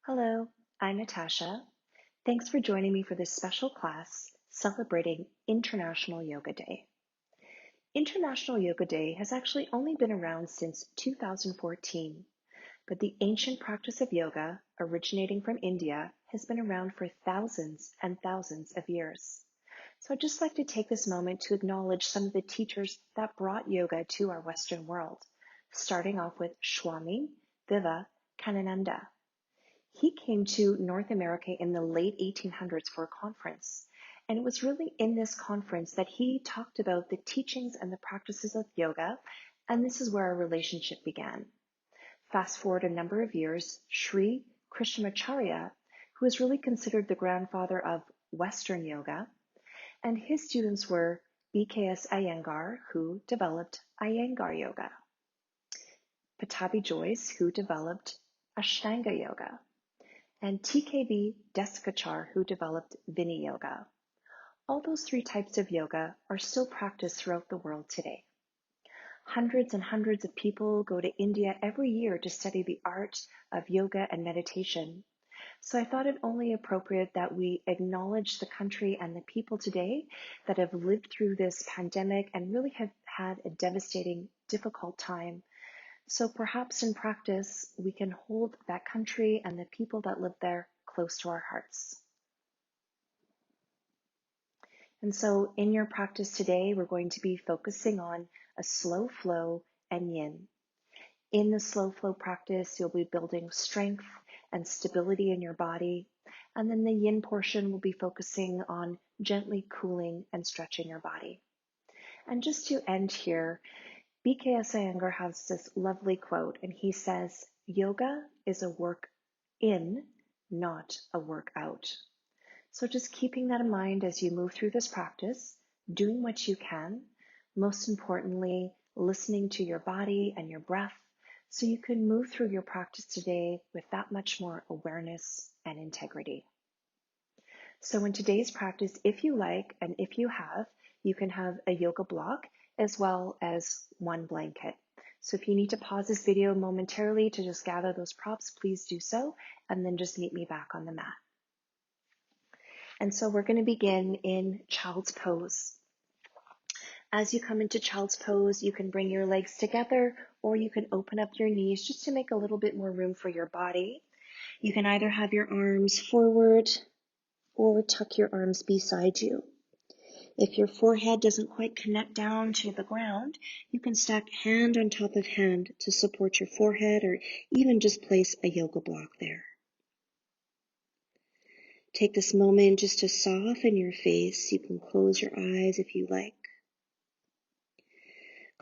Hello, I'm Natasha. Thanks for joining me for this special class celebrating International Yoga Day. International Yoga Day has actually only been around since 2014, but the ancient practice of yoga, originating from India, has been around for thousands and thousands of years. So I'd just like to take this moment to acknowledge some of the teachers that brought yoga to our Western world, starting off with Swami Vivekananda. He came to North America in the late 1800s for a conference. And it was really in this conference that he talked about the teachings and the practices of yoga. And this is where our relationship began. Fast forward a number of years, Sri Krishnamacharya, who is really considered the grandfather of Western yoga, and his students were BKS Iyengar, who developed Iyengar yoga, Pattabhi Jois, who developed Ashtanga yoga, and TKV Desikachar, who developed Vini Yoga. All those three types of yoga are still practiced throughout the world today. Hundreds and hundreds of people go to India every year to study the art of yoga and meditation. So I thought it only appropriate that we acknowledge the country and the people today that have lived through this pandemic and really have had a devastating, difficult time. So perhaps in practice, we can hold that country and the people that live there close to our hearts. And so in your practice today, we're going to be focusing on a slow flow and yin. In the slow flow practice, you'll be building strength and stability in your body. And then the yin portion will be focusing on gently cooling and stretching your body. And just to end here, BKS Iyengar has this lovely quote, and he says, "Yoga is a work in, not a work out." So just keeping that in mind as you move through this practice, doing what you can, most importantly, listening to your body and your breath so you can move through your practice today with that much more awareness and integrity. So in today's practice, if you like and if you have, you can have a yoga block as well as one blanket. So if you need to pause this video momentarily to just gather those props, please do so, and then just meet me back on the mat. And so we're going to begin in child's pose. As you come into child's pose, you can bring your legs together or you can open up your knees just to make a little bit more room for your body. You can either have your arms forward or tuck your arms beside you. If your forehead doesn't quite connect down to the ground, you can stack hand on top of hand to support your forehead or even just place a yoga block there. Take this moment just to soften your face. You can close your eyes if you like.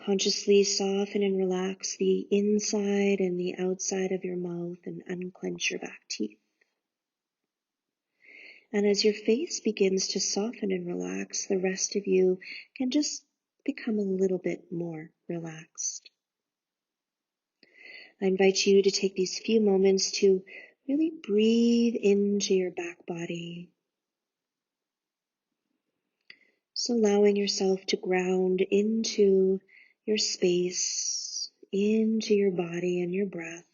Consciously soften and relax the inside and the outside of your mouth and unclench your back teeth. And as your face begins to soften and relax, the rest of you can just become a little bit more relaxed. I invite you to take these few moments to really breathe into your back body. So allowing yourself to ground into your space, into your body and your breath.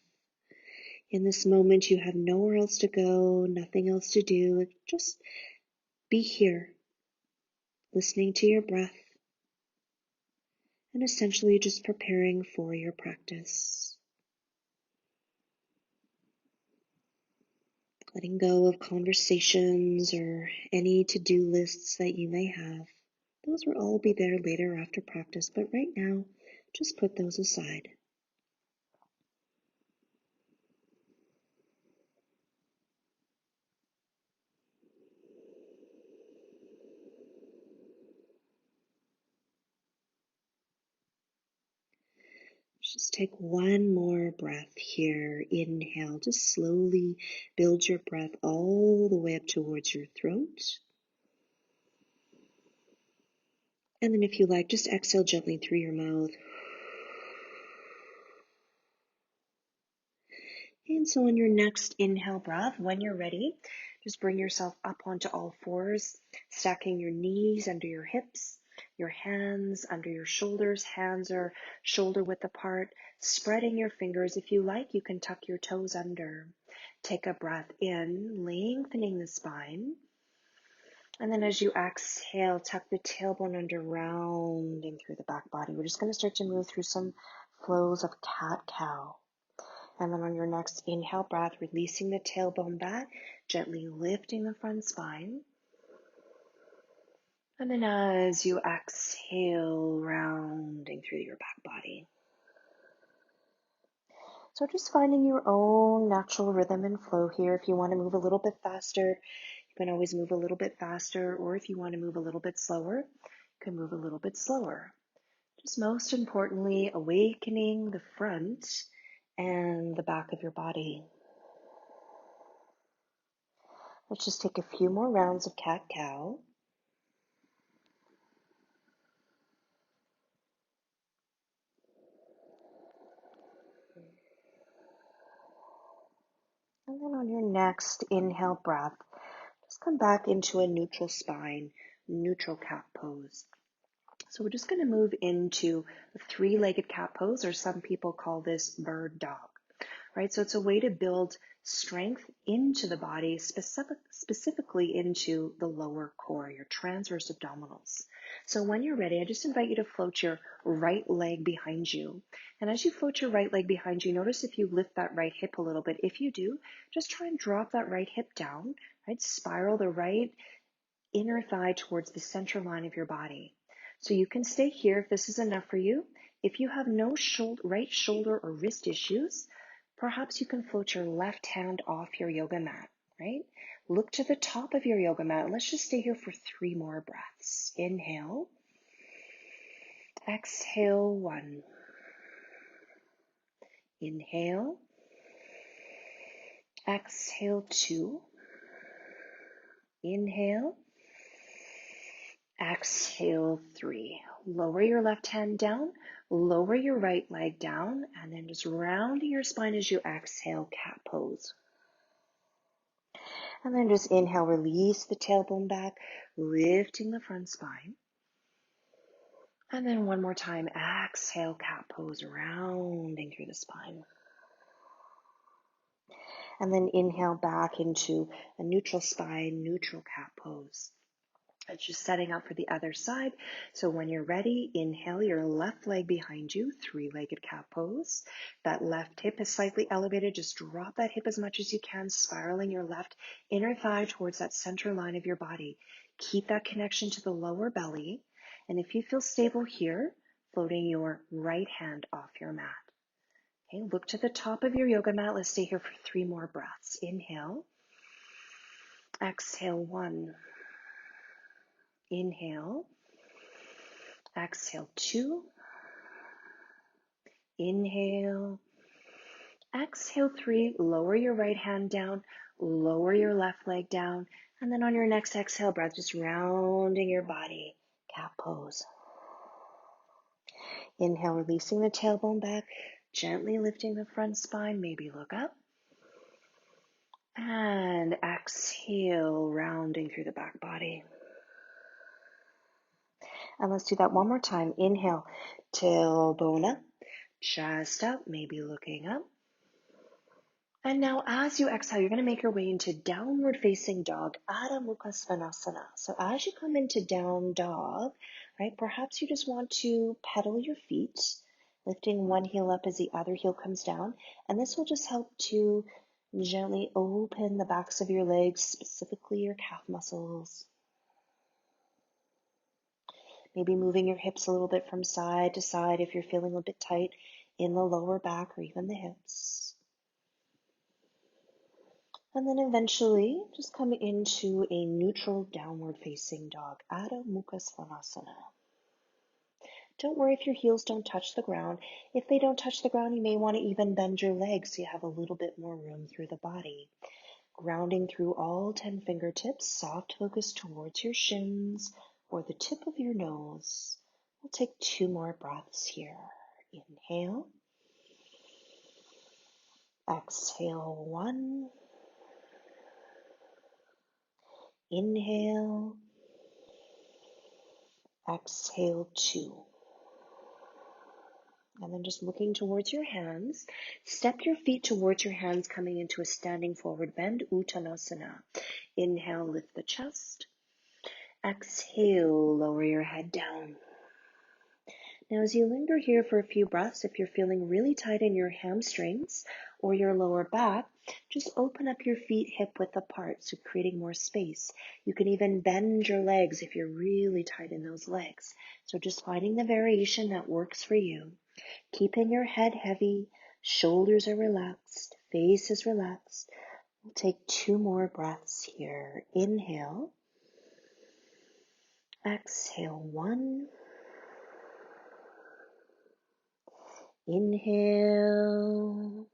In this moment, you have nowhere else to go, nothing else to do. Just be here, listening to your breath, and essentially just preparing for your practice. Letting go of conversations or any to-do lists that you may have. Those will all be there later after practice, but right now, just put those aside. Just take one more breath here. Inhale, just slowly build your breath all the way up towards your throat. And then if you like, just exhale gently through your mouth. And so on your next inhale breath, when you're ready, just bring yourself up onto all fours, stacking your knees under your hips, your hands under your shoulders. Hands are shoulder width apart. Spreading your fingers. If you like, you can tuck your toes under. Take a breath in, lengthening the spine. And then as you exhale, tuck the tailbone under, rounding through the back body. We're just going to start to move through some flows of cat-cow. And then on your next inhale breath, releasing the tailbone back, gently lifting the front spine. And then as you exhale, rounding through your back body. So just finding your own natural rhythm and flow here. If you want to move a little bit faster, you can always move a little bit faster, or if you want to move a little bit slower, you can move a little bit slower. Just most importantly, awakening the front and the back of your body. Let's just take a few more rounds of cat-cow. And then on your next inhale breath, just come back into a neutral spine, neutral cat pose. So we're just going to move into a three-legged cat pose, or some people call this bird dog, right? So it's a way to build strength into the body, specifically into the lower core, your transverse abdominals. So when you're ready, I just invite you to float your right leg behind you. And as you float your right leg behind you, notice if you lift that right hip a little bit. If you do, just try and drop that right hip down, right? Spiral the right inner thigh towards the center line of your body. So you can stay here if this is enough for you. If you have no right shoulder or wrist issues, perhaps you can float your left hand off your yoga mat, right? Look to the top of your yoga mat. Let's just stay here for 3 more breaths. Inhale. Exhale, 1. Inhale. Exhale, 2. Inhale. Exhale, 3. Lower your left hand down, lower your right leg down, and then just rounding your spine as you exhale, cat pose. And then just inhale, release the tailbone back, lifting the front spine. And then one more time, exhale, cat pose, rounding through the spine. And then inhale back into a neutral spine, neutral cat pose. It's just setting up for the other side. So when you're ready, inhale your left leg behind you, three-legged cat pose. That left hip is slightly elevated. Just drop that hip as much as you can, spiraling your left inner thigh towards that center line of your body. Keep that connection to the lower belly. And if you feel stable here, floating your right hand off your mat. Okay, look to the top of your yoga mat. Let's stay here for 3 more breaths. Inhale. Exhale, 1. Inhale. Exhale, 2. Inhale. Exhale, 3. Lower your right hand down. Lower your left leg down. And then on your next exhale breath, just rounding your body. Cat pose. Inhale, releasing the tailbone back. Gently lifting the front spine. Maybe look up. And exhale, rounding through the back body. And let's do that one more time. Inhale, tailbone up, chest up, maybe looking up. And now as you exhale, you're going to make your way into downward facing dog, Adho Mukha Svanasana. So as you come into down dog, right, perhaps you just want to pedal your feet, lifting one heel up as the other heel comes down. And this will just help to gently open the backs of your legs, specifically your calf muscles. Maybe moving your hips a little bit from side to side if you're feeling a bit tight in the lower back or even the hips. And then eventually just come into a neutral downward facing dog, Adho Mukha Svanasana. Don't worry if your heels don't touch the ground. If they don't touch the ground, you may want to even bend your legs so you have a little bit more room through the body. Grounding through all 10 fingertips, soft focus towards your shins or the tip of your nose. We'll take 2 more breaths here. Inhale. Exhale, 1. Inhale. Exhale, 2. And then just looking towards your hands, step your feet towards your hands, coming into a standing forward bend, Uttanasana. Inhale, lift the chest. Exhale, lower your head down. Now, as you linger here for a few breaths, if you're feeling really tight in your hamstrings or your lower back, just open up your feet hip width apart, so creating more space. You can even bend your legs if you're really tight in those legs. So just finding the variation that works for you. Keeping your head heavy, shoulders are relaxed, face is relaxed. We'll take 2 more breaths here. Inhale. Exhale, 1. Inhale.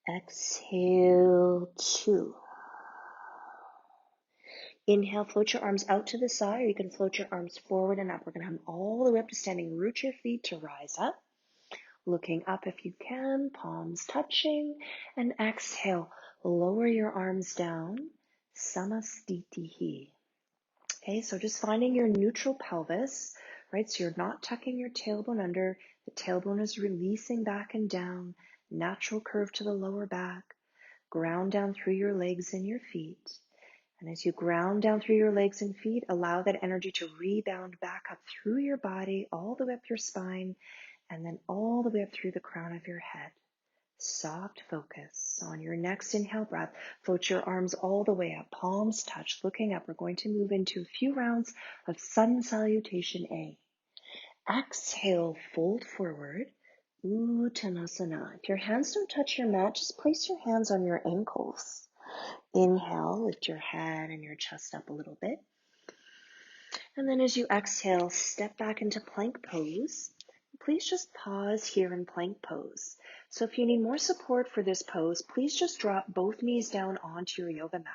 Exhale, 2. Inhale, float your arms out to the side, or you can float your arms forward and up. We're going to come all the way up to standing. Root your feet to rise up. Looking up if you can, palms touching. And exhale, lower your arms down. Samastitihi. Okay, so just finding your neutral pelvis, right? So you're not tucking your tailbone under. The tailbone is releasing back and down. Natural curve to the lower back. Ground down through your legs and your feet. And as you ground down through your legs and feet, allow that energy to rebound back up through your body, all the way up your spine, and then all the way up through the crown of your head. Soft focus on your next inhale breath. Float your arms all the way up, palms touch, looking up. We're going to move into a few rounds of sun salutation A. Exhale, fold forward. Uttanasana. If your hands don't touch your mat, just place your hands on your ankles. Inhale, lift your head and your chest up a little bit. And then as you exhale, step back into plank pose. Please just pause here in plank pose. So if you need more support for this pose, please just drop both knees down onto your yoga mat,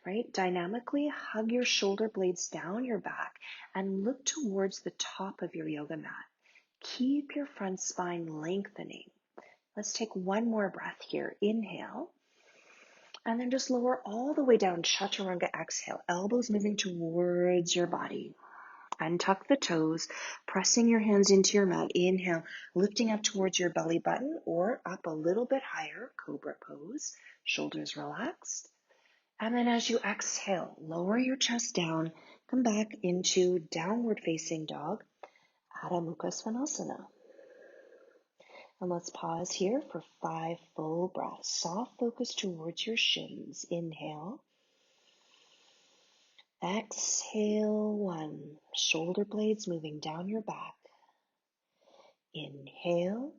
right? Dynamically hug your shoulder blades down your back and look towards the top of your yoga mat. Keep your front spine lengthening. Let's take 1 more breath here. Inhale. And then just lower all the way down, chaturanga, exhale. Elbows moving towards your body. Untuck the toes, pressing your hands into your mat. Inhale, lifting up towards your belly button or up a little bit higher, cobra pose. Shoulders relaxed. And then as you exhale, lower your chest down, come back into downward facing dog, Adho Mukha Svanasana. And let's pause here for 5 full breaths. Soft focus towards your shins. Inhale. Exhale, 1. Shoulder blades moving down your back. Inhale.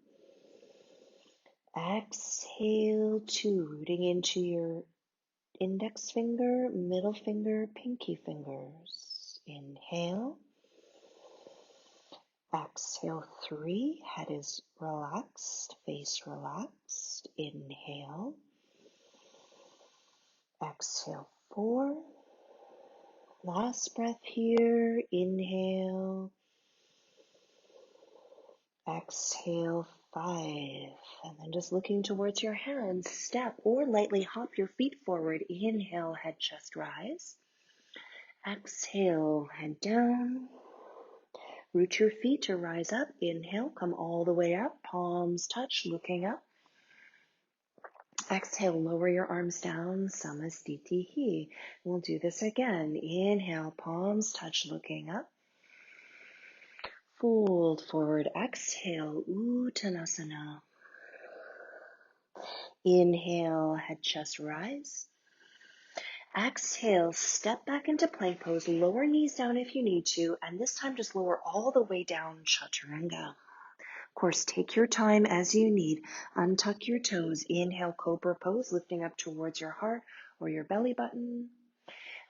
Exhale, 2. Rooting into your index finger, middle finger, pinky fingers. Inhale. Exhale, 3. Head is relaxed, face relaxed. Inhale. Exhale, 4. Last breath here. Inhale. Exhale, 5. And then just looking towards your hands, step or lightly hop your feet forward. Inhale, head, chest, rise. Exhale, head down. Root your feet to rise up. Inhale, come all the way up. Palms touch, looking up. Exhale, lower your arms down. Samastitihi. We'll do this again. Inhale, palms touch, looking up. Fold forward. Exhale, Uttanasana. Inhale, head, chest, rise. Exhale, step back into plank pose. Lower knees down if you need to, and this time just lower all the way down, chaturanga. Of course, take your time as you need. Untuck your toes. Inhale, cobra pose, lifting up towards your heart or your belly button.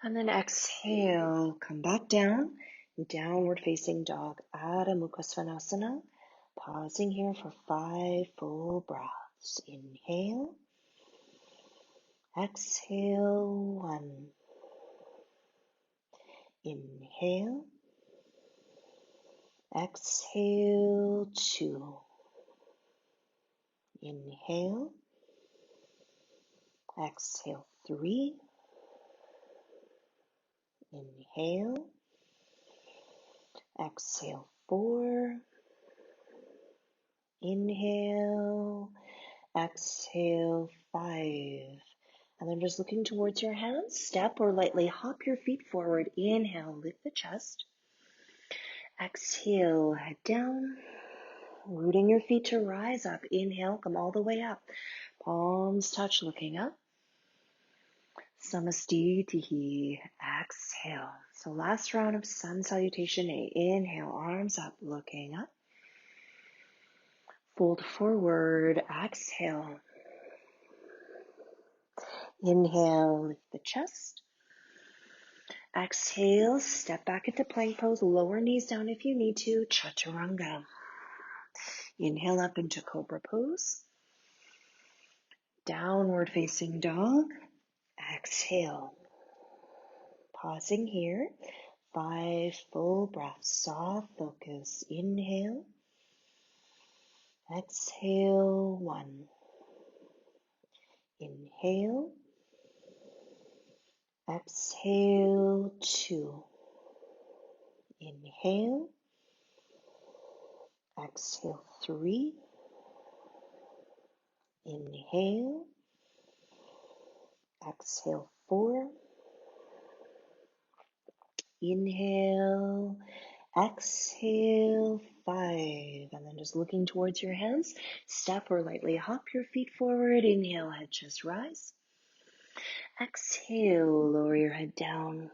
And then exhale, come back down, downward facing dog, Adho Mukha Svanasana. Pausing here for 5 full breaths. Inhale. Exhale, 1. Inhale. Exhale, 2. Inhale. Exhale, 3. Inhale. Exhale, 4. Inhale, exhale, 5. And then just looking towards your hands, step or lightly hop your feet forward. Inhale, lift the chest. Exhale, head down. Rooting your feet to rise up. Inhale, come all the way up. Palms touch, looking up. Samastitihi. Exhale. So last round of sun salutation A. Inhale, arms up, looking up. Fold forward. Exhale. Inhale, lift the chest. Exhale, step back into plank pose. Lower knees down if you need to. Chaturanga. Inhale up into cobra pose. Downward facing dog. Exhale. Pausing here. 5 full breaths. Soft focus. Inhale. Exhale. 1. Inhale. Exhale. 2. Inhale. Exhale. 3. Inhale. Exhale. 4. Inhale. Exhale. 5. And then just looking towards your hands, step or lightly hop your feet forward. Inhale, head just rise. Exhale, lower your head down.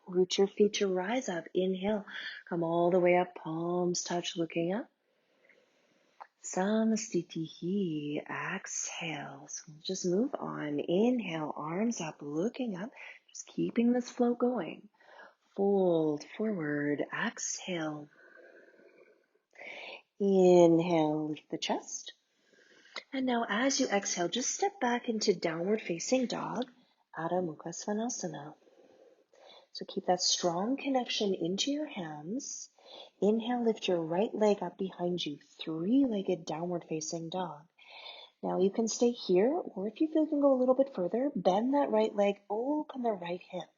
Root your feet to rise up. Inhale, come all the way up, palms touch, looking up. Samastitihi. Exhale. So just move on. Inhale, arms up, looking up. Just keeping this flow going. Fold forward. Exhale. Inhale, lift the chest. And now as you exhale, just step back into downward facing dog, Adho Mukha Svanasana. So keep that strong connection into your hands. Inhale, lift your right leg up behind you, 3-legged downward facing dog. Now you can stay here, or if you feel you can go a little bit further, bend that right leg, open the right hip.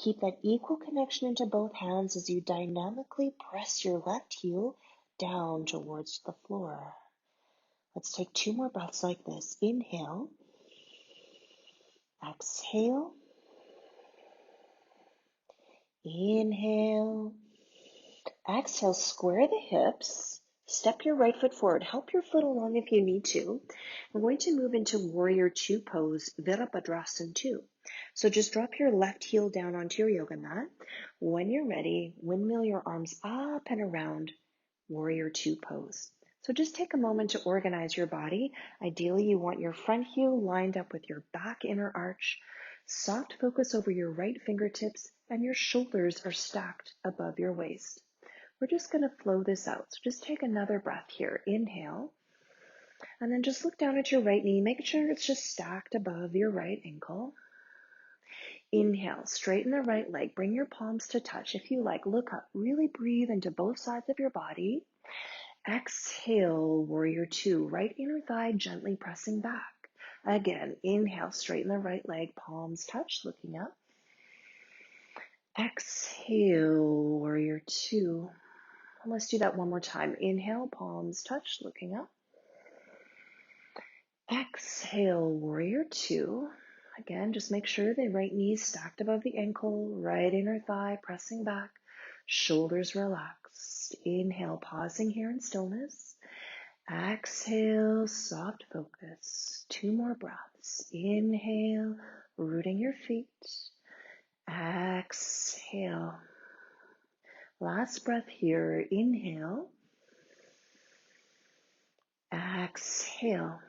Keep that equal connection into both hands as you dynamically press your left heel down towards the floor. Let's take 2 more breaths like this. Inhale. Exhale. Inhale. Exhale, square the hips. Step your right foot forward. Help your foot along if you need to. We're going to move into Warrior 2 pose, Virabhadrasana 2. So just drop your left heel down onto your yoga mat. When you're ready, windmill your arms up and around, Warrior 2 pose. So just take a moment to organize your body. Ideally, you want your front heel lined up with your back inner arch. Soft focus over your right fingertips, and your shoulders are stacked above your waist. We're just going to flow this out. So just take another breath here. Inhale. And then just look down at your right knee. Make sure it's just stacked above your right ankle. Inhale. Straighten the right leg. Bring your palms to touch. If you like, look up. Really breathe into both sides of your body. Exhale, Warrior 2. Right inner thigh gently pressing back. Again, inhale. Straighten the right leg. Palms touch. Looking up. Exhale, Warrior 2. Let's do that one more time. Inhale, palms touch, looking up. Exhale, Warrior 2. Again, just make sure the right knee is stacked above the ankle, right inner thigh pressing back, shoulders relaxed. Inhale, pausing here in stillness. Exhale, soft focus. 2 more breaths. Inhale, rooting your feet. Exhale. Last breath here. Inhale. Exhale.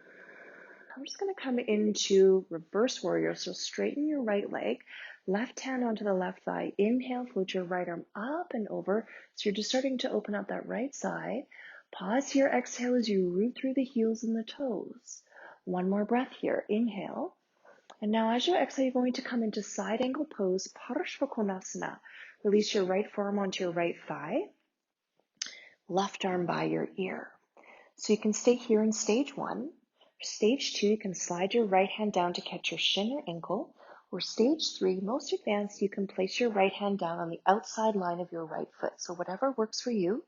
I'm just going to come into reverse warrior. So straighten your right leg, left hand onto the left thigh. Inhale, float your right arm up and over. So you're just starting to open up that right side. Pause here. Exhale as you root through the heels and the toes. 1 more breath here. Inhale. And now as you exhale, you're going to come into side angle pose, Parshvakonasana. Release your right forearm onto your right thigh. Left arm by your ear. So you can stay here in stage 1. Stage 2, you can slide your right hand down to catch your shin or ankle. Or stage 3, most advanced, you can place your right hand down on the outside line of your right foot. So whatever works for you,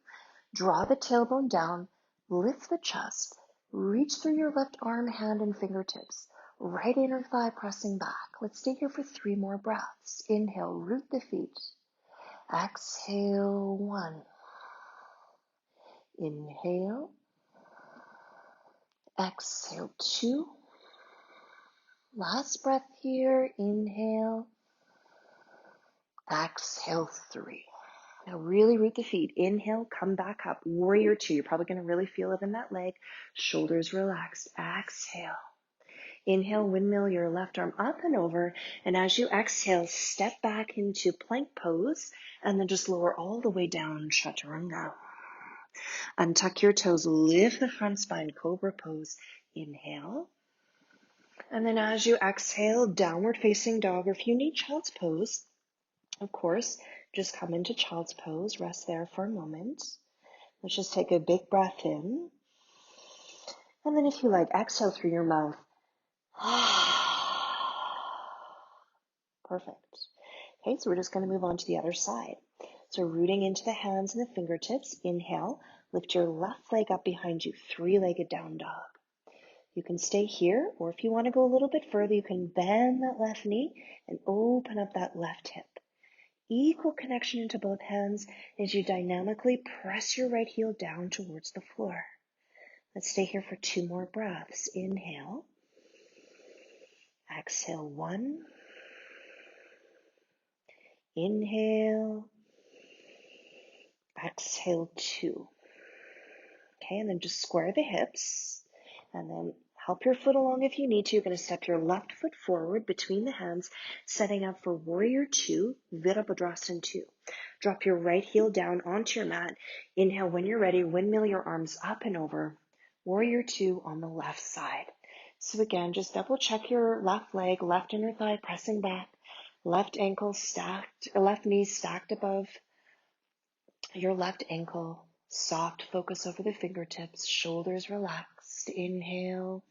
draw the tailbone down, Lift the chest. Reach through your left arm, hand, and fingertips. Right inner thigh pressing back. Let's stay here for 3 more breaths. Inhale, root the feet. Exhale, 1. Inhale. Exhale, 2. Last breath here. Inhale. Exhale, 3. Now really root the feet. Inhale, come back up. Warrior 2. You're probably going to really feel it in that leg. Shoulders relaxed. Exhale. Inhale, windmill your left arm up and over. And as you exhale, step back into plank pose. And then just lower all the way down, chaturanga. Untuck your toes. Lift the front spine, cobra pose. Inhale. And then as you exhale, downward facing dog. Or if you need child's pose, of course, just come into child's pose. Rest there for a moment. Let's just take a big breath in. And then if you like, exhale through your mouth. Perfect. Okay, so we're just going to move on to the other side. So rooting into the hands and the fingertips. Inhale, lift your left leg up behind you, 3-legged down dog. You can stay here, or if you want to go a little bit further, you can bend that left knee and open up that left hip. Equal connection into both hands as you dynamically press your right heel down towards the floor. Let's stay here for 2 more breaths. Inhale. Exhale, 1. Inhale. Exhale, 2. Okay, and then just square the hips. And then help your foot along if you need to. You're going to step your left foot forward between the hands, setting up for Warrior 2, Virabhadrasana 2. Drop your right heel down onto your mat. Inhale when you're ready. Windmill your arms up and over. Warrior 2 on the left side. So again, just double check your left leg, left inner thigh pressing back, left ankle stacked, left knee stacked above your left ankle. Soft focus over the fingertips, shoulders relaxed. Inhale.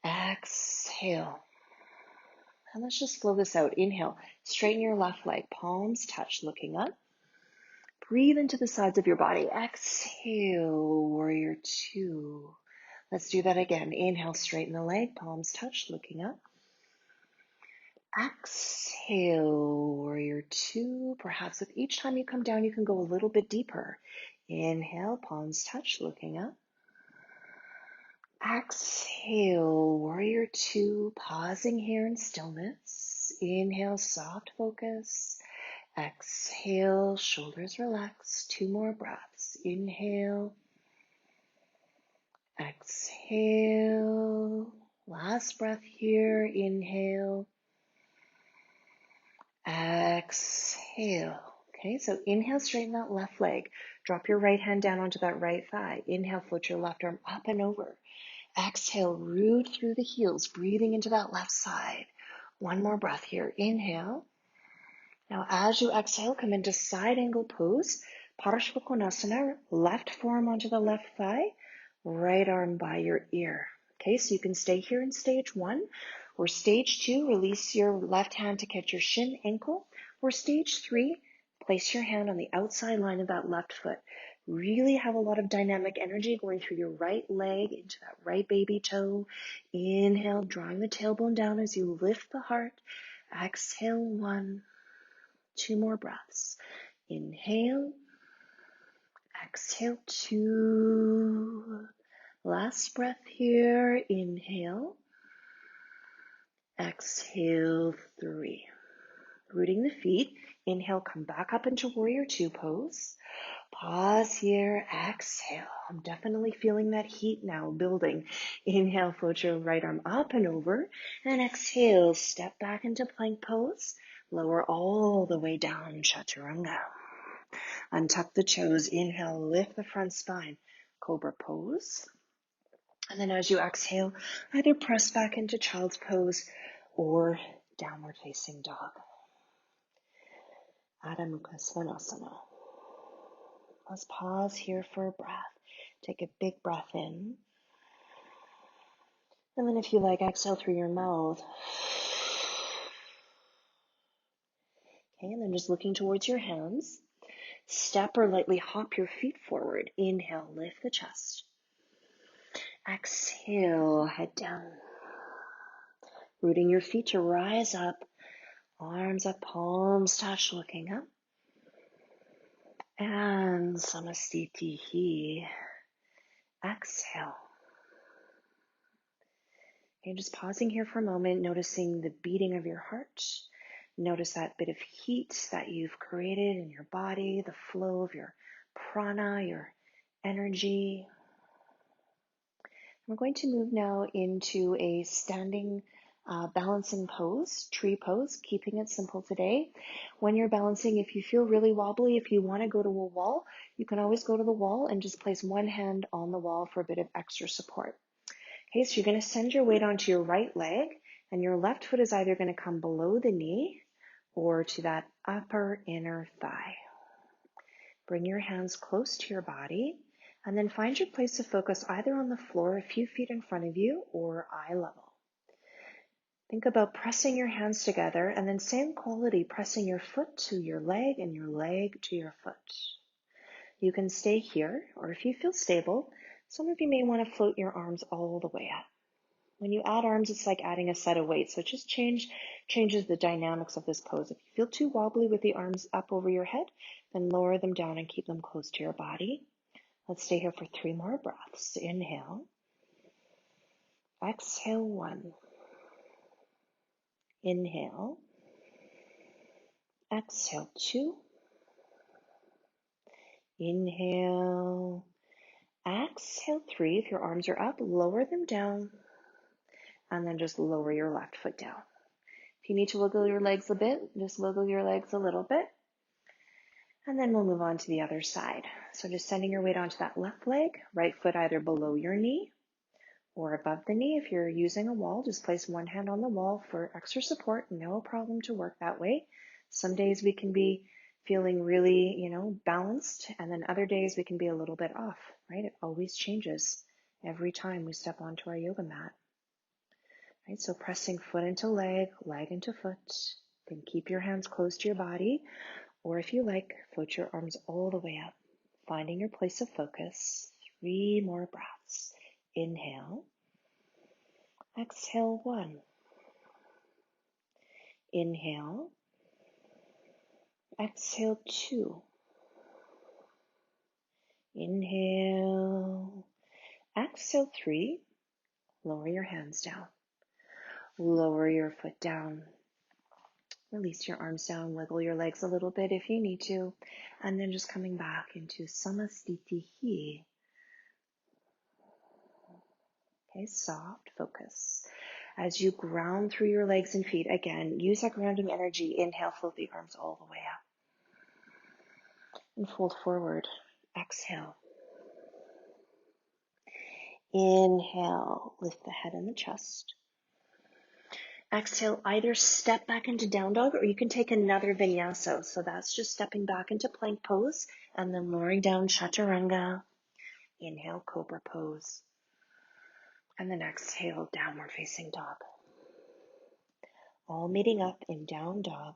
Exhale. And let's just flow this out. Inhale. Straighten your left leg. Palms touch, looking up. Breathe into the sides of your body. Exhale. Warrior 2. Let's do that again. Inhale. Straighten the leg. Palms touch, looking up. Exhale. Warrior 2. Perhaps with each time you come down, you can go a little bit deeper. Inhale. Palms touch, looking up. Exhale, Warrior 2, pausing here in stillness. Inhale, soft focus. Exhale, shoulders relaxed. 2 more breaths. Inhale. Exhale. Last breath here. Inhale. Exhale. Okay, so inhale, straighten that left leg. Drop your right hand down onto that right thigh. Inhale, float your left arm up and over. Exhale, root through the heels, breathing into that left side. 1 more breath here. Inhale. Now, as you exhale, come into side angle pose. Parashva Konasana, left forearm onto the left thigh, right arm by your ear. Okay, so you can stay here in stage 1. Or stage 2, release your left hand to catch your shin, ankle. Or stage 3, place your hand on the outside line of that left foot. Really have a lot of dynamic energy going through your right leg into that right baby toe. Inhale, drawing the tailbone down as you lift the heart. Exhale, 1. 2 more breaths. Inhale. Exhale, 2. Last breath here. Inhale. Exhale, 3. Rooting the feet. Inhale, come back up into Warrior 2 pose. Pause here. Exhale. I'm definitely feeling that heat now building. Inhale, float your right arm up and over. And exhale, step back into plank pose. Lower all the way down, chaturanga. Untuck the toes. Inhale, lift the front spine. Cobra pose. And then as you exhale, either press back into child's pose or downward facing dog. Adho Mukha Svanasana. Let's pause here for a breath. Take a big breath in. And then if you like, exhale through your mouth. Okay, and then just looking towards your hands. Step or lightly hop your feet forward. Inhale, lift the chest. Exhale, head down. Rooting your feet to rise up. Arms up, palms touch, looking up. And Samastitihi. Exhale. Okay, just pausing here for a moment, noticing the beating of your heart. Notice that bit of heat that you've created in your body, the flow of your prana, your energy. We're going to move now into a standing balancing pose, tree pose, keeping it simple today. When you're balancing, if you feel really wobbly, if you want to go to a wall, you can always go to the wall and just place one hand on the wall for a bit of extra support. Okay, so you're going to send your weight onto your right leg, and your left foot is either going to come below the knee or to that upper inner thigh. Bring your hands close to your body, and then find your place of focus either on the floor a few feet in front of you or eye level. Think about pressing your hands together, and then same quality, pressing your foot to your leg and your leg to your foot. You can stay here, or if you feel stable, some of you may want to float your arms all the way up. When you add arms, it's like adding a set of weights, so it just changes the dynamics of this pose. If you feel too wobbly with the arms up over your head, then lower them down and keep them close to your body. Let's stay here for 3 more breaths. Inhale. Exhale, 1. Inhale. Exhale, 2. Inhale. Exhale, 3. If your arms are up, lower them down. And then just lower your left foot down. If you need to wiggle your legs a bit, just wiggle your legs a little bit. And then we'll move on to the other side. So just sending your weight onto that left leg, right foot either below your knee or above the knee. If you're using a wall, just place one hand on the wall for extra support. No problem to work that way. Some days we can be feeling really, balanced, and then other days we can be a little bit off, right? It always changes every time we step onto our yoga mat. Right? So pressing foot into leg, leg into foot, then keep your hands close to your body. Or if you like, float your arms all the way up, finding your place of focus. 3 more breaths. Inhale. Exhale, 1. Inhale. Exhale, 2. Inhale. Exhale, 3. Lower your hands down. Lower your foot down. Release your arms down, wiggle your legs a little bit if you need to, and then just coming back into Samastitihi. Okay, soft focus. As you ground through your legs and feet, again, use that grounding energy. Inhale, float the arms all the way up. And fold forward. Exhale. Inhale, lift the head and the chest. Exhale, either step back into down dog or you can take another vinyasa. So that's just stepping back into plank pose and then lowering down chaturanga. Inhale, cobra pose. And then exhale, downward facing dog. All meeting up in down dog.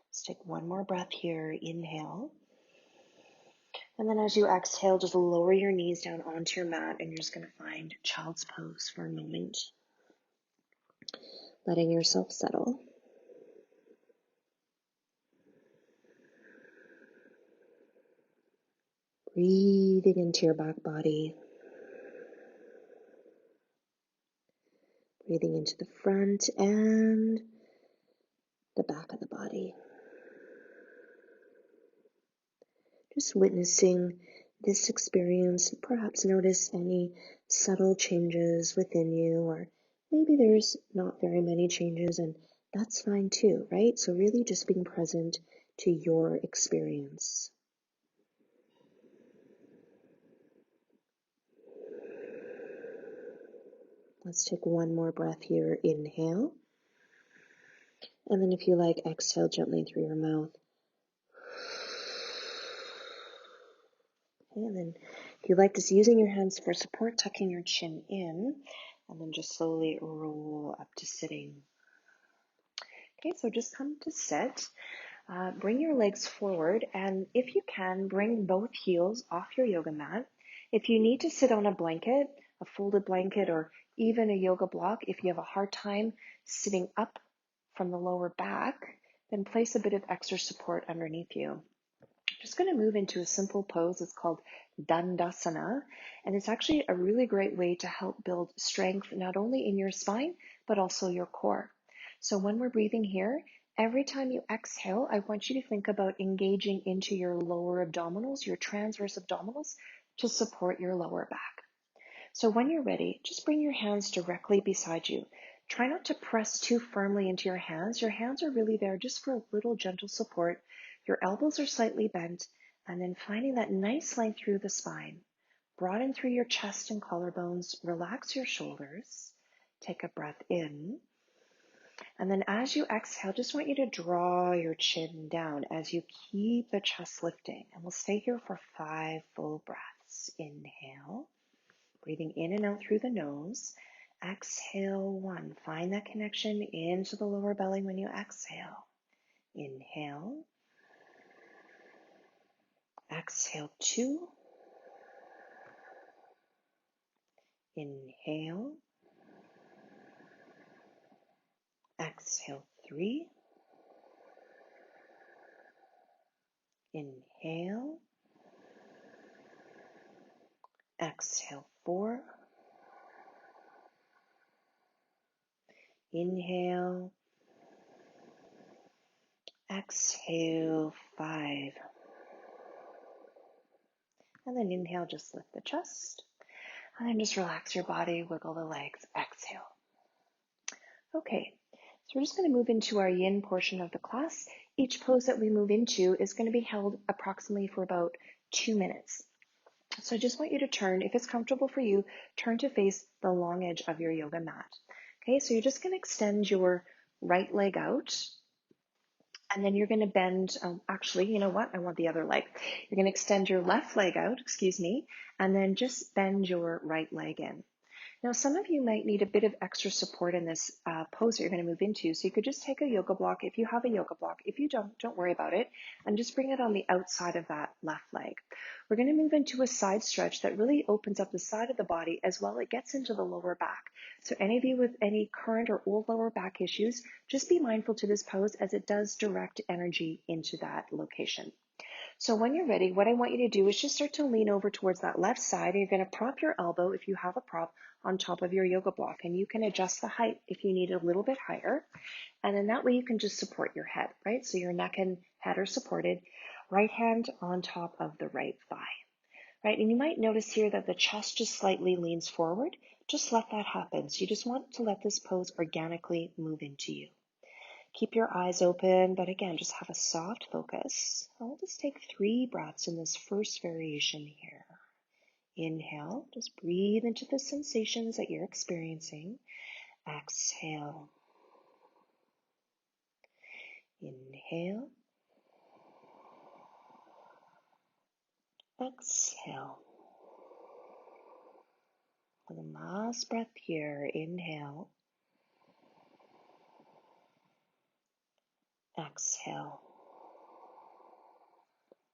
Let's take one more breath here. Inhale. And then as you exhale, just lower your knees down onto your mat and you're just going to find child's pose for a moment. Letting yourself settle. Breathing into your back body. Breathing into the front and the back of the body. Just witnessing this experience. Perhaps notice any subtle changes within you, or maybe there's not very many changes, and that's fine too, right? So really just being present to your experience. Let's take one more breath here. Inhale. And then if you like, exhale gently through your mouth. Okay, and then if you like, just using your hands for support, tucking your chin in, and then just slowly roll up to sitting. Okay, so just come to sit. Bring your legs forward, and if you can, bring both heels off your yoga mat. If you need to sit on a blanket, a folded blanket, or even a yoga block, if you have a hard time sitting up from the lower back, then place a bit of extra support underneath you. I'm just going to move into a simple pose. It's called Dandasana, and it's actually a really great way to help build strength not only in your spine, but also your core. So when we're breathing here, every time you exhale, I want you to think about engaging into your lower abdominals, your transverse abdominals, to support your lower back. So when you're ready, just bring your hands directly beside you. Try not to press too firmly into your hands. Your hands are really there just for a little gentle support. Your elbows are slightly bent, and then finding that nice length through the spine. Broaden through your chest and collarbones. Relax your shoulders. Take a breath in. And then as you exhale, just want you to draw your chin down as you keep the chest lifting. And we'll stay here for 5 full breaths. Inhale. Breathing in and out through the nose. Exhale 1. Find that connection into the lower belly when you exhale. Inhale. Exhale 2. Inhale. Exhale 3. Inhale. Exhale 4. Inhale. Exhale 5. And then inhale, just lift the chest. And then just relax your body, wiggle the legs, exhale. Okay, so we're just going to move into our yin portion of the class. Each pose that we move into is going to be held approximately for about 2 minutes. So I just want you to turn, if it's comfortable for you, turn to face the long edge of your yoga mat. Okay, so you're just going to extend your right leg out. And then you're going to bend, actually, you know what? I want the other leg. You're going to extend your left leg out, and then just bend your right leg in. Now, some of you might need a bit of extra support in this pose that you're going to move into. So you could just take a yoga block if you have a yoga block. If you don't worry about it, and just bring it on the outside of that left leg. We're going to move into a side stretch that really opens up the side of the body as well. It gets into the lower back. So any of you with any current or old lower back issues, just be mindful to this pose as it does direct energy into that location. So when you're ready, what I want you to do is just start to lean over towards that left side. And you're going to prop your elbow, if you have a prop, on top of your yoga block. And you can adjust the height if you need it a little bit higher. And then that way you can just support your head, right? So your neck and head are supported. Right hand on top of the right thigh, right? And you might notice here that the chest just slightly leans forward. Just let that happen. So you just want to let this pose organically move into you. Keep your eyes open, but again, just have a soft focus. And we'll just take 3 breaths in this first variation here. Inhale, just breathe into the sensations that you're experiencing. Exhale. Inhale. Exhale. For the last breath here, inhale. Exhale.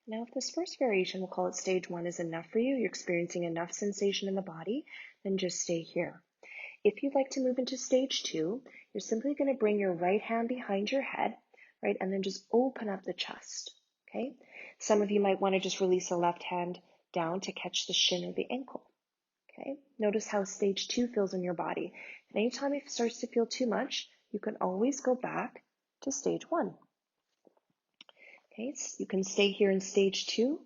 Now, if this first variation, we'll call it stage 1, is enough for you, you're experiencing enough sensation in the body, then just stay here. If you'd like to move into stage 2, you're simply going to bring your right hand behind your head, right, and then just open up the chest, okay? Some of you might want to just release the left hand down to catch the shin or the ankle, okay? Notice how stage 2 feels in your body. And anytime it starts to feel too much, you can always go back to stage 1. Okay, so you can stay here in stage 2,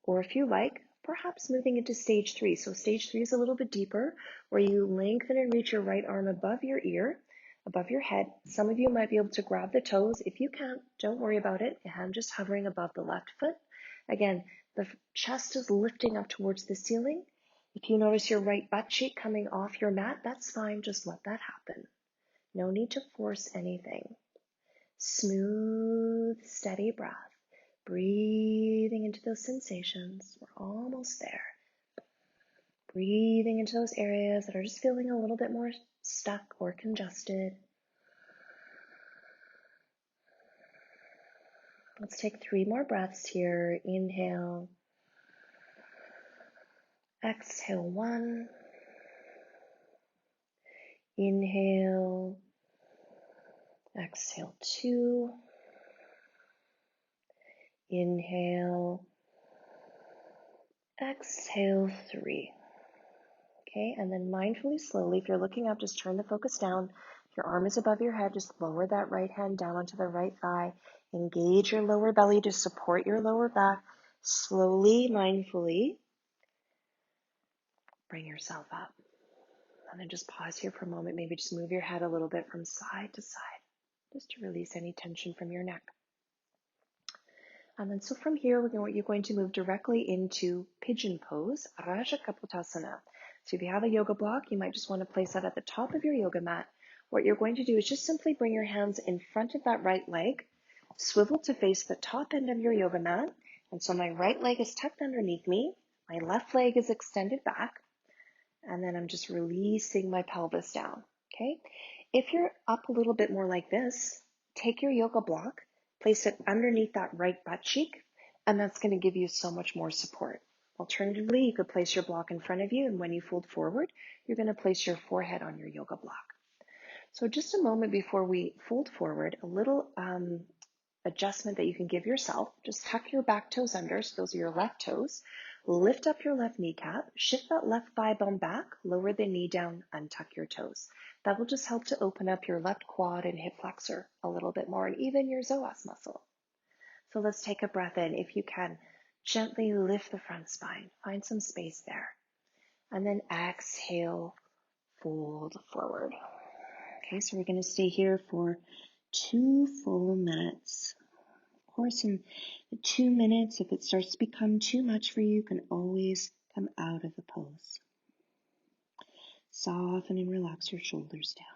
or if you like, perhaps moving into stage 3. So stage 3 is a little bit deeper, where you lengthen and reach your right arm above your ear, above your head. Some of you might be able to grab the toes. If you can't, don't worry about it. Your hand just hovering above the left foot. Again, the chest is lifting up towards the ceiling. If you notice your right butt cheek coming off your mat, that's fine. Just let that happen. No need to force anything. Smooth, steady breath. Breathing into those sensations. We're almost there. Breathing into those areas that are just feeling a little bit more stuck or congested. Let's take 3 more breaths here. Inhale, exhale 1, inhale, exhale 2, inhale, exhale 3. Okay, and then mindfully, slowly, if you're looking up, just turn the focus down. If your arm is above your head, just lower that right hand down onto the right thigh. Engage your lower belly to support your lower back. Slowly, mindfully, bring yourself up. And then just pause here for a moment. Maybe just move your head a little bit from side to side, just to release any tension from your neck. And then so from here, you're going to move directly into pigeon pose, Raja Kapotasana. So if you have a yoga block, you might just want to place that at the top of your yoga mat. What you're going to do is just simply bring your hands in front of that right leg, swivel to face the top end of your yoga mat. And so my right leg is tucked underneath me, my left leg is extended back, and then I'm just releasing my pelvis down, okay? If you're up a little bit more like this, take your yoga block, place it underneath that right butt cheek, and that's going to give you so much more support. Alternatively, you could place your block in front of you, and when you fold forward, you're going to place your forehead on your yoga block. So just a moment before we fold forward, a little adjustment that you can give yourself. Just tuck your back toes under, so those are your left toes. Lift up your left kneecap, shift that left thigh bone back, lower the knee down, untuck your toes. That will just help to open up your left quad and hip flexor a little bit more, and even your psoas muscle. So let's take a breath in. If you can, gently lift the front spine. Find some space there. And then exhale, fold forward. Okay, so we're going to stay here for 2 full minutes. Of course, in the 2 minutes, if it starts to become too much for you, you can always come out of the pose. Soften and relax your shoulders down.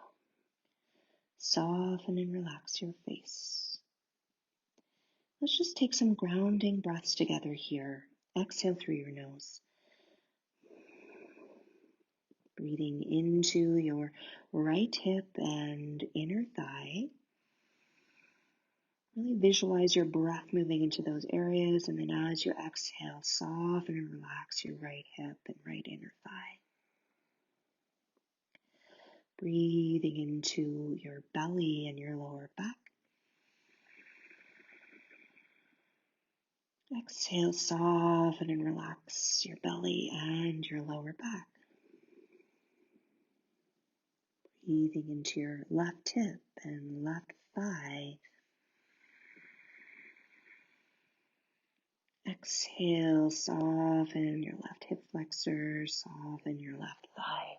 Soften and relax your face. Let's just take some grounding breaths together here. Exhale through your nose. Breathing into your right hip and inner thigh. Really visualize your breath moving into those areas, and then as you exhale, soften and relax your right hip and right inner thigh. Breathing into your belly and your lower back. Exhale, soften and relax your belly and your lower back. Breathing into your left hip and left thigh. Exhale, soften your left hip flexor, soften your left thigh.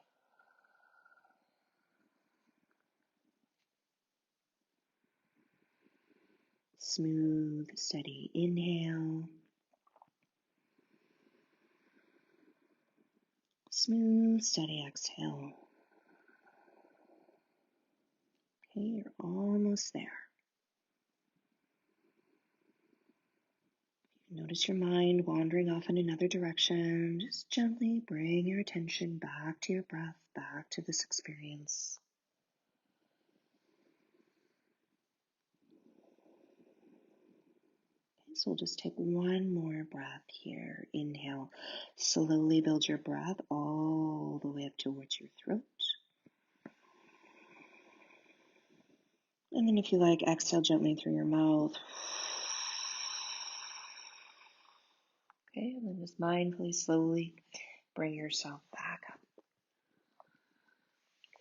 Smooth, steady inhale. Smooth, steady exhale. Okay, you're almost there. Notice your mind wandering off in another direction. Just gently bring your attention back to your breath, back to this experience. Okay, so we'll just take one more breath here. Inhale. Slowly build your breath all the way up towards your throat. And then if you like, exhale gently through your mouth. Okay, and then just mindfully, slowly bring yourself back up.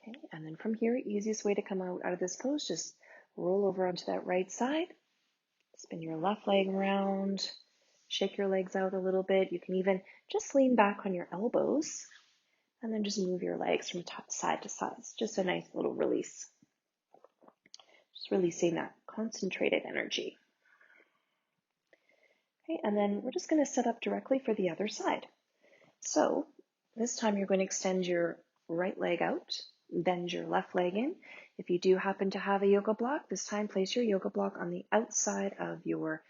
Okay, and then from here, easiest way to come out of this pose, just roll over onto that right side. Spin your left leg around. Shake your legs out a little bit. You can even just lean back on your elbows and then just move your legs from side to side. It's just a nice little release. Just releasing that concentrated energy. Okay, and then we're just going to set up directly for the other side. So this time you're going to extend your right leg out, bend your left leg in. If you do happen to have a yoga block, this time place your yoga block on the outside of your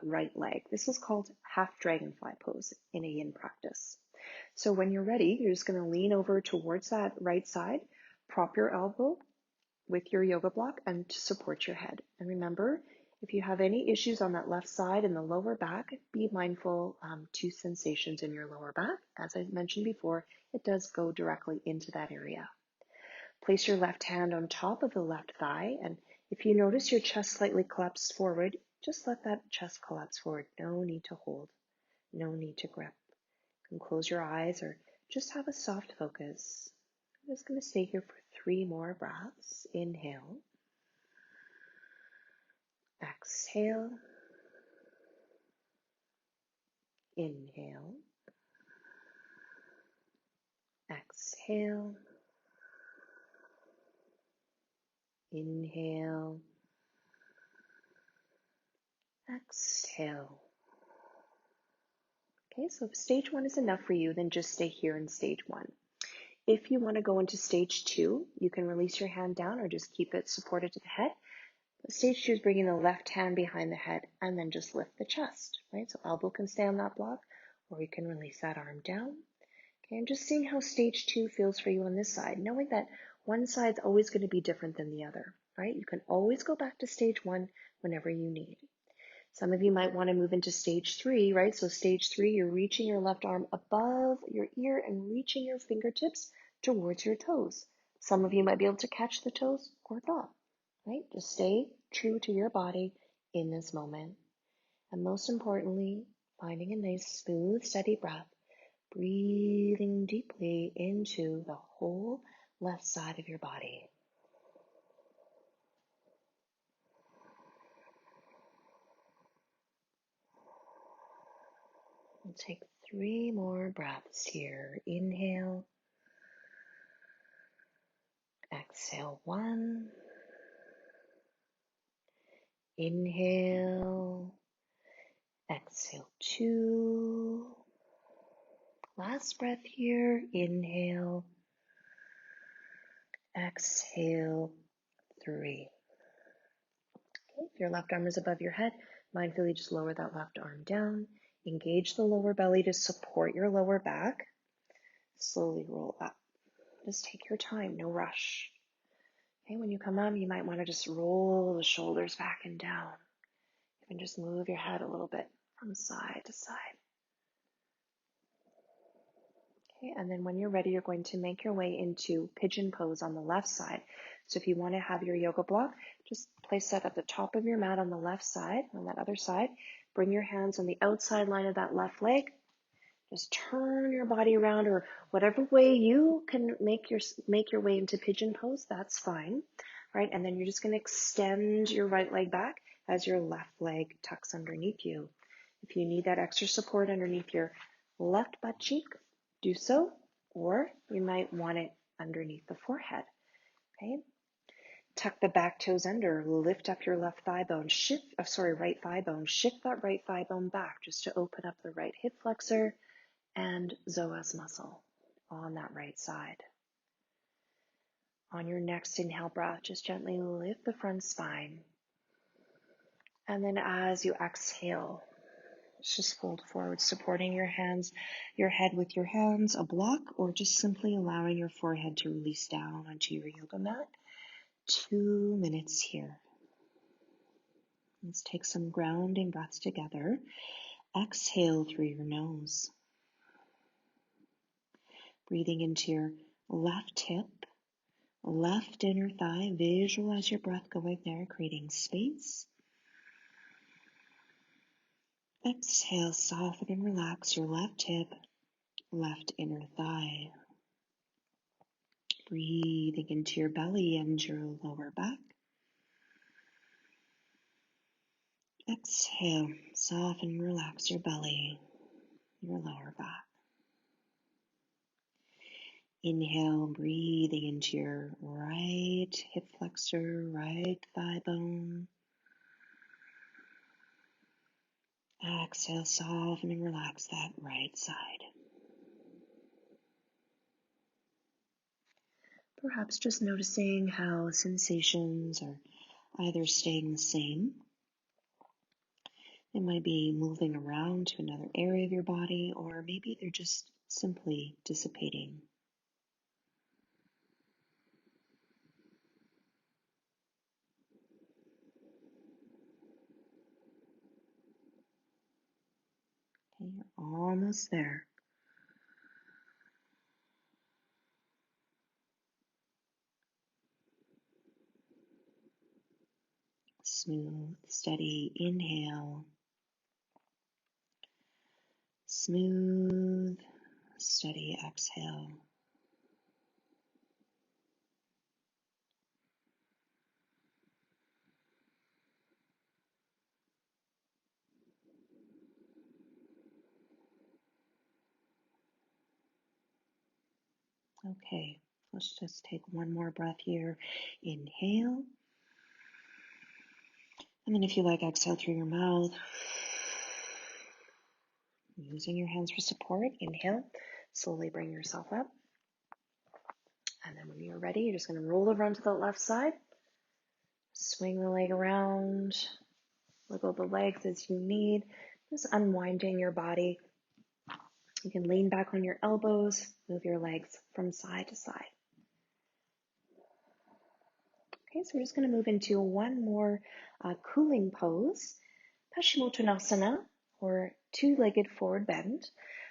right leg. This is called half dragonfly pose in a yin practice. So when you're ready, you're just going to lean over towards that right side, prop your elbow with your yoga block and to support your head. And remember, If you have any issues on that left side in the lower back, be mindful to sensations in your lower back. As I mentioned before, it does go directly into that area. Place your left hand on top of the left thigh, and if you notice your chest slightly collapse forward, just let that chest collapse forward. No need to hold, no need to grip. You can close your eyes or just have a soft focus. I'm just going to stay here for 3 more breaths. Inhale, exhale, inhale, exhale, inhale, exhale. Okay, so if stage 1 is enough for you, then just stay here in stage 1. If you want to go into stage 2, you can release your hand down or just keep it supported to the head. Stage 2 is bringing the left hand behind the head and then just lift the chest, right? So elbow can stay on that block, or you can release that arm down. Okay, and just seeing how stage 2 feels for you on this side, knowing that one side's always going to be different than the other, right? You can always go back to stage 1 whenever you need. Some of you might want to move into stage 3, right? So stage 3, you're reaching your left arm above your ear and reaching your fingertips towards your toes. Some of you might be able to catch the toes or not, right? Just stay true to your body in this moment. And most importantly, finding a nice, smooth, steady breath, breathing deeply into the whole left side of your body. We'll take 3 more breaths here. Inhale. Exhale 1. Inhale. Exhale 2. Last breath here. Inhale. Exhale 3. Okay, if your left arm is above your head, mindfully just lower that left arm down. Engage the lower belly to support your lower back. Slowly roll up. Just take your time, no rush. Okay, when you come up, you might want to just roll the shoulders back and down. You can just move your head a little bit from side to side. Okay, and then when you're ready, you're going to make your way into pigeon pose on the left side. So if you want to have your yoga block, just place that at the top of your mat on the left side, on that other side. Bring your hands on the outside line of that left leg. Just turn your body around, or whatever way you can make your way into pigeon pose, that's fine, right? And then you're just going to extend your right leg back as your left leg tucks underneath you. If you need that extra support underneath your left butt cheek, do so, or you might want it underneath the forehead, okay? Tuck the back toes under, lift up your left thigh bone, right thigh bone, shift that right thigh bone back just to open up the right hip flexor and psoas muscle on that right side. On your next inhale breath, just gently lift the front spine. And then as you exhale, just fold forward, supporting your head with your hands, a block, or just simply allowing your forehead to release down onto your yoga mat. 2 minutes here. Let's take some grounding breaths together. Exhale through your nose. Breathing into your left hip, left inner thigh. Visualize your breath going there, creating space. Exhale, soften and relax your left hip, left inner thigh. Breathing into your belly and your lower back. Exhale, soften and relax your belly, your lower back. Inhale, breathing into your right hip flexor, right thigh bone. Exhale, soften and relax that right side. Perhaps just noticing how sensations are either staying the same. They might be moving around to another area of your body, or maybe they're just simply dissipating. almost there. Smooth, steady inhale. Smooth, steady exhale. Okay, let's just take one more breath here. Inhale. And then if you like, exhale through your mouth. Using your hands for support. Inhale. Slowly bring yourself up. And then when you're ready, you're just going to roll over onto the left side. Swing the leg around. Wiggle the legs as you need. Just unwinding your body. You can lean back on your elbows. Move your legs from side to side. Okay, so we're just going to move into one more cooling pose, Paschimottanasana, or two-legged forward bend,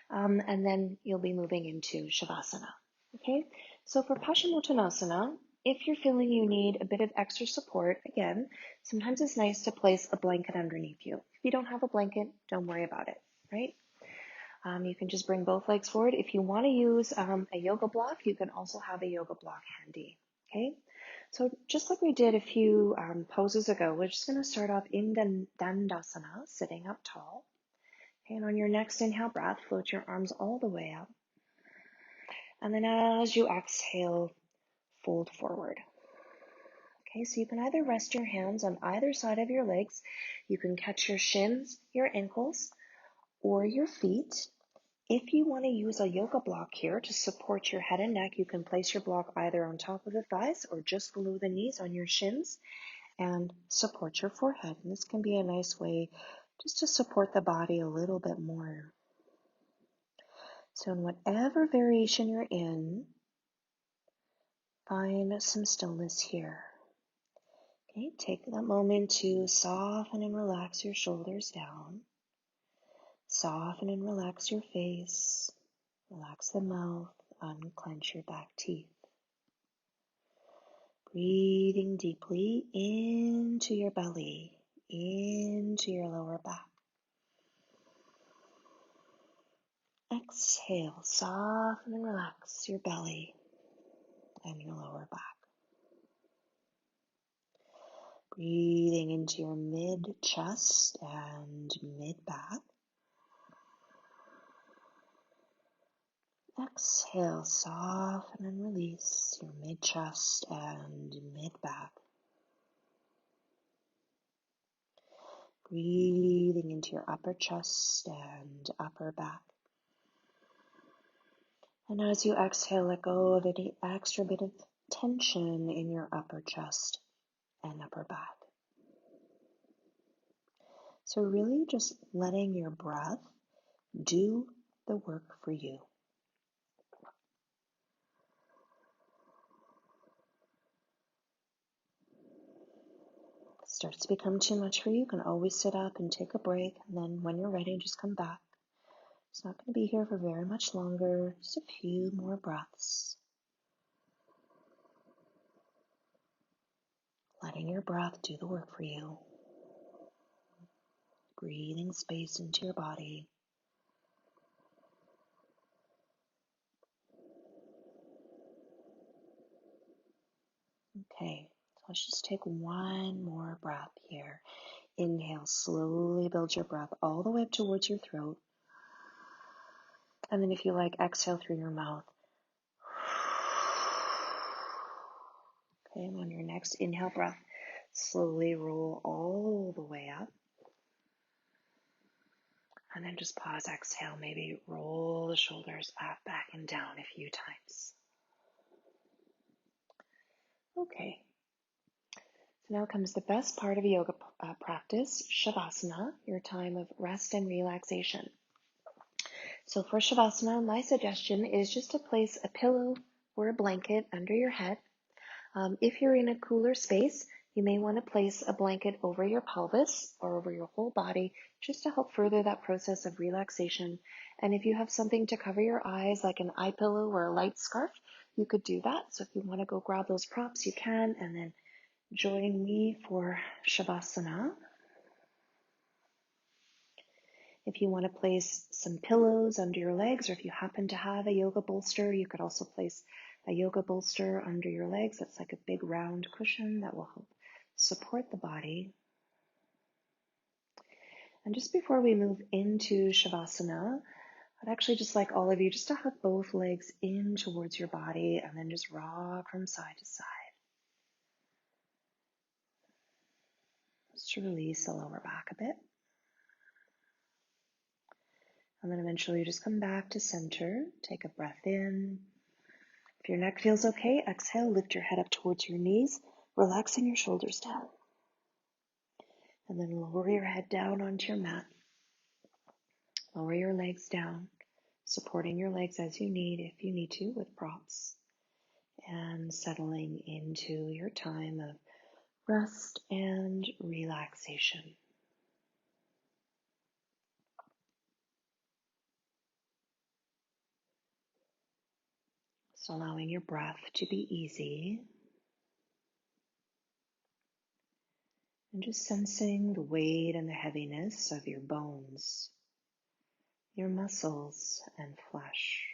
and then you'll be moving into Shavasana. Okay, so for Paschimottanasana, if you're feeling you need a bit of extra support, again, sometimes it's nice to place a blanket underneath you. If you don't have a blanket, don't worry about it, right? You can just bring both legs forward. If you want to use a yoga block, you can also have a yoga block handy. Okay, so just like we did a few poses ago, we're just going to start off in Dandasana, sitting up tall. Okay, and on your next inhale breath, float your arms all the way up. And then as you exhale, fold forward. Okay, so you can either rest your hands on either side of your legs. You can catch your shins, your ankles, or your feet. If you want to use a yoga block here to support your head and neck, you can place your block either on top of the thighs or just below the knees on your shins and support your forehead. And this can be a nice way just to support the body a little bit more. So in whatever variation you're in, find some stillness here. Okay, take that moment to soften and relax your shoulders down. Soften and relax your face. Relax the mouth. Unclench your back teeth. Breathing deeply into your belly, into your lower back. Exhale, soften and relax your belly and your lower back. Breathing into your mid-chest and mid-back. Exhale, soften and release your mid-chest and mid-back. Breathing into your upper chest and upper back. And as you exhale, let go of any extra bit of tension in your upper chest and upper back. So really just letting your breath do the work for you. If it starts to become too much for you, you can always sit up and take a break, and then when you're ready, just come back. It's not going to be here for very much longer, just a few more breaths. Letting your breath do the work for you. Breathing space into your body. Okay, so let's just take one more breath here. Inhale, slowly build your breath all the way up towards your throat. And then if you like, exhale through your mouth. Okay, and on your next inhale breath, slowly roll all the way up. And then just pause, exhale, maybe roll the shoulders up, back, and down a few times. Okay. So now comes the best part of a yoga practice, Shavasana, your time of rest and relaxation. So for Shavasana, my suggestion is just to place a pillow or a blanket under your head. If you're in a cooler space, You may want to place a blanket over your pelvis or over your whole body just to help further that process of relaxation. And if you have something to cover your eyes, like an eye pillow or a light scarf, you could do that. So if you want to go grab those props, you can, and then join me for Shavasana. If you want to place some pillows under your legs, or if you happen to have a yoga bolster, you could also place a yoga bolster under your legs. That's like a big round cushion that will help support the body. And just before we move into Shavasana, I'd actually just like all of you just to hug both legs in towards your body and then just rock from side to side. Just to release the lower back a bit. And then eventually just come back to center. Take a breath in. If your neck feels okay, exhale, lift your head up towards your knees, relaxing your shoulders down. And then lower your head down onto your mat. Lower your legs down, supporting your legs as you need, if you need to, with props. And settling into your time of rest and relaxation. So allowing your breath to be easy. And just sensing the weight and the heaviness of your bones, your muscles and flesh.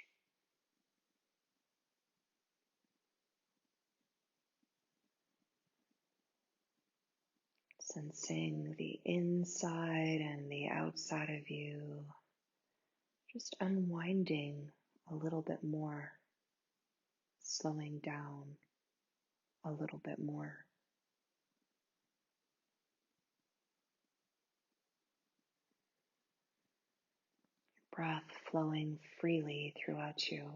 Sensing the inside and the outside of you, just unwinding a little bit more, slowing down a little bit more. Breath flowing freely throughout you.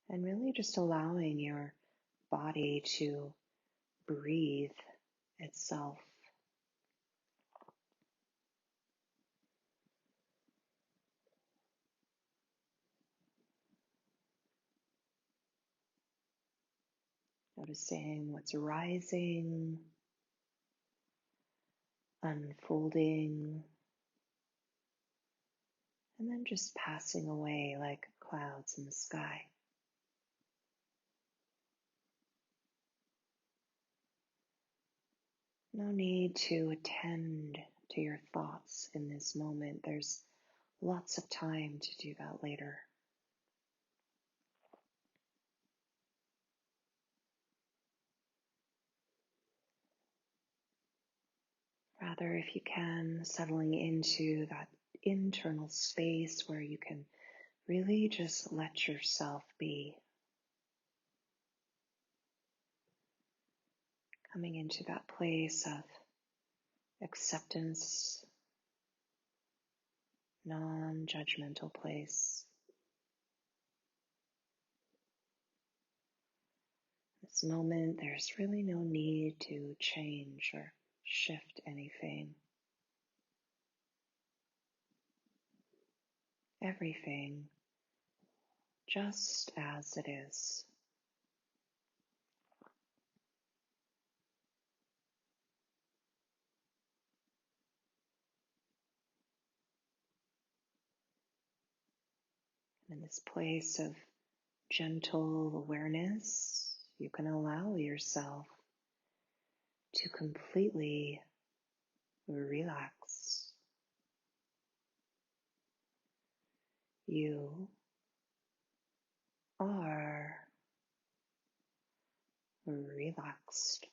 And really just allowing your body to breathe itself. Noticing what's rising, unfolding, and then just passing away like clouds in the sky. No need to attend to your thoughts in this moment. There's lots of time to do that later. Rather, if you can, settling into that internal space where you can really just let yourself be. Coming into that place of acceptance, non-judgmental place. This moment, there's really no need to change or shift anything. Everything just as it is. In this place of gentle awareness, you can allow yourself to completely relax. You are relaxed.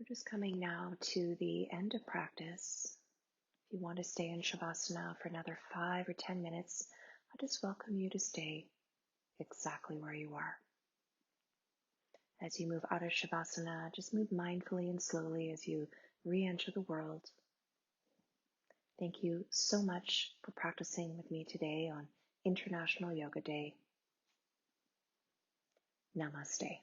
We're just coming now to the end of practice. If you want to stay in Shavasana for another 5 or 10 minutes, I just welcome you to stay exactly where you are. As you move out of Shavasana, just move mindfully and slowly as you re-enter the world. Thank you so much for practicing with me today on International Yoga Day. Namaste.